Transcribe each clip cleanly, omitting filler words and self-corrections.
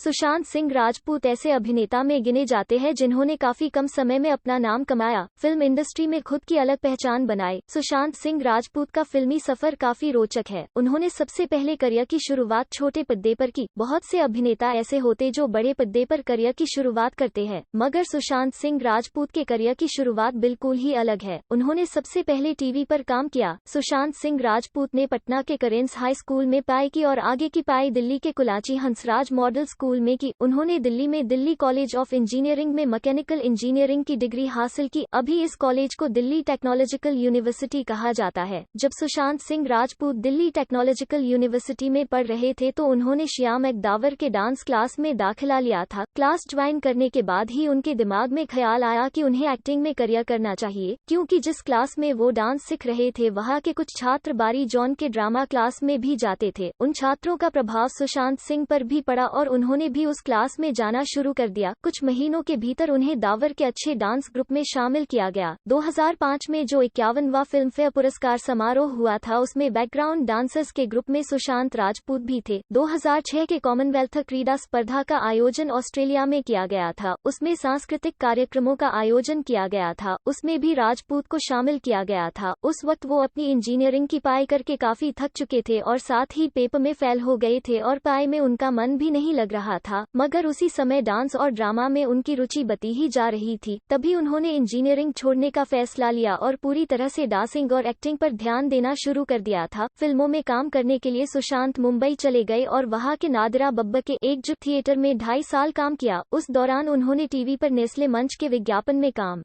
सुशांत सिंह राजपूत ऐसे अभिनेता में गिने जाते हैं जिन्होंने काफी कम समय में अपना नाम कमाया, फिल्म इंडस्ट्री में खुद की अलग पहचान बनाई। सुशांत सिंह राजपूत का फिल्मी सफर काफी रोचक है। उन्होंने सबसे पहले करियर की शुरुआत छोटे पर्दे पर की। बहुत से अभिनेता ऐसे होते जो बड़े पर्दे पर करियर की शुरुआत करते हैं, मगर सुशांत सिंह राजपूत के करियर की शुरुआत बिल्कुल ही अलग है। उन्होंने सबसे पहले टीवी पर काम किया। सुशांत सिंह राजपूत ने पटना के करेंस हाई स्कूल में पढ़ाई की और आगे की पढ़ाई दिल्ली के कुलाची हंसराज मॉडल स्कूल में की। उन्होंने दिल्ली में दिल्ली कॉलेज ऑफ इंजीनियरिंग में मैकेनिकल इंजीनियरिंग की डिग्री हासिल की। अभी इस कॉलेज को दिल्ली टेक्नोलॉजिकल यूनिवर्सिटी कहा जाता है। जब सुशांत सिंह राजपूत दिल्ली टेक्नोलॉजिकल यूनिवर्सिटी में पढ़ रहे थे तो उन्होंने श्याम एकदावर के डांस क्लास में दाखिला लिया था। क्लास ज्वाइन करने के बाद ही उनके दिमाग में ख्याल आया कि उन्हें एक्टिंग में करियर करना चाहिए, क्योंकि जिस क्लास में वो डांस सीख रहे थे वहाँ के कुछ छात्र बारी जॉन के ड्रामा क्लास में भी जाते थे। उन छात्रों का प्रभाव सुशांत सिंह पर भी पड़ा और उन्होंने भी उस क्लास में जाना शुरू कर दिया। कुछ महीनों के भीतर उन्हें दावर के अच्छे डांस ग्रुप में शामिल किया गया। 2005 में जो 51वां फिल्म फेयर पुरस्कार समारोह हुआ था उसमें बैकग्राउंड डांसर्स के ग्रुप में सुशांत राजपूत भी थे। 2006 के कॉमनवेल्थ क्रीड़ा स्पर्धा का आयोजन ऑस्ट्रेलिया में किया गया था। उसमें सांस्कृतिक कार्यक्रमों का आयोजन किया गया था, उसमें भी राजपूत को शामिल किया गया था। उस वक्त वो अपनी इंजीनियरिंग की पढ़ाई करके काफी थक चुके थे और साथ ही पेपर में फेल हो गए थे और पढ़ाई में उनका मन भी नहीं लग रहा था, मगर उसी समय डांस और ड्रामा में उनकी रुचि बढ़ती ही जा रही थी। तभी उन्होंने इंजीनियरिंग छोड़ने का फैसला लिया और पूरी तरह से डांसिंग और एक्टिंग पर ध्यान देना शुरू कर दिया था। फिल्मों में काम करने के लिए सुशांत मुंबई चले गए और वहां के नादिरा बब्बर के एकजुट थिएटर में 2.5 साल काम किया। उस दौरान उन्होंने टीवी पर नेस्ले मंच के विज्ञापन में काम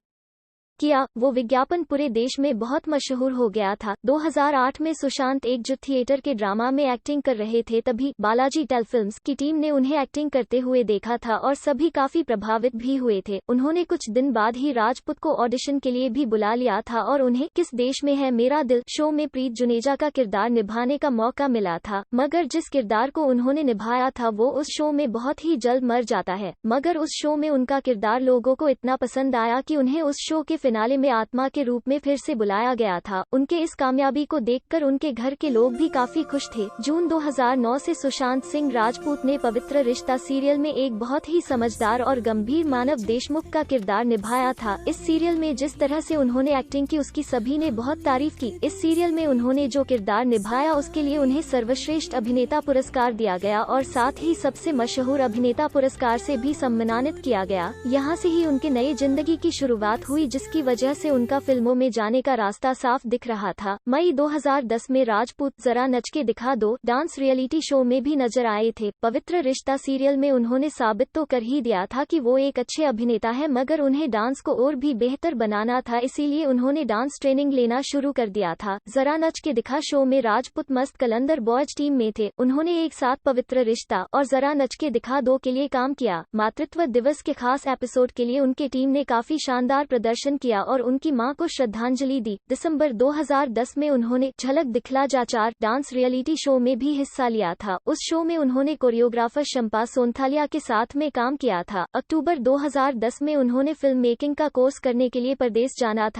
किया। वो विज्ञापन पूरे देश में बहुत मशहूर हो गया था। 2008 में सुशांत एकजुट थिएटर के ड्रामा में एक्टिंग कर रहे थे, तभी बालाजी टेलीफिल्म्स की टीम ने उन्हें एक्टिंग करते हुए देखा था और सभी काफी प्रभावित भी हुए थे। उन्होंने कुछ दिन बाद ही राजपूत को ऑडिशन के लिए भी बुला लिया था और उन्हें किस देश में है मेरा दिल शो में प्रीत जुनेजा का किरदार निभाने का मौका मिला था, मगर जिस किरदार को उन्होंने निभाया था वो उस शो में बहुत ही जल्द मर जाता है। मगर उस शो में उनका किरदार लोगों को इतना पसंद आया कि उन्हें उस शो के फिनाले में आत्मा के रूप में फिर से बुलाया गया था। उनके इस कामयाबी को देखकर उनके घर के लोग भी काफी खुश थे। जून 2009 से सुशांत सिंह राजपूत ने पवित्र रिश्ता सीरियल में एक बहुत ही समझदार और गंभीर मानव देशमुख का किरदार निभाया था। इस सीरियल में जिस तरह से उन्होंने एक्टिंग की उसकी सभी ने बहुत तारीफ की। इस सीरियल में उन्होंने जो किरदार निभाया उसके लिए उन्हें सर्वश्रेष्ठ अभिनेता पुरस्कार दिया गया और साथ ही सबसे मशहूर अभिनेता पुरस्कार से भी सम्मानित किया गया। यहाँ से ही उनके नई जिंदगी की शुरुआत हुई, जिसकी वजह से उनका फिल्मों में जाने का रास्ता साफ दिख रहा था। मई 2010 में राजपूत जरा नच के दिखा दो डांस रियलिटी शो में भी नजर आए थे। पवित्र रिश्ता सीरियल में उन्होंने साबित तो कर ही दिया था कि वो एक अच्छे अभिनेता है, मगर उन्हें डांस को और भी बेहतर बनाना था, इसीलिए उन्होंने डांस ट्रेनिंग लेना शुरू कर दिया था। जरा नच के दिखा शो में राजपूत मस्त कलंदर बॉयज टीम में थे। उन्होंने एक साथ पवित्र रिश्ता और जरा नच के दिखा दो के लिए काम किया। मातृत्व दिवस के खास एपिसोड के लिए उनके टीम ने काफी शानदार प्रदर्शन किया और उनकी मां को श्रद्धांजलि दी। दिसंबर 2010 में उन्होंने झलक दिखला जा 4 डांस रियलिटी शो में भी हिस्सा लिया था। उस शो में उन्होंने कोरियोग्राफर शंपा सोनथालिया के साथ में काम किया था। अक्टूबर 2010 में उन्होंने फिल्म मेकिंग का कोर्स करने के लिए परदेश जाना था।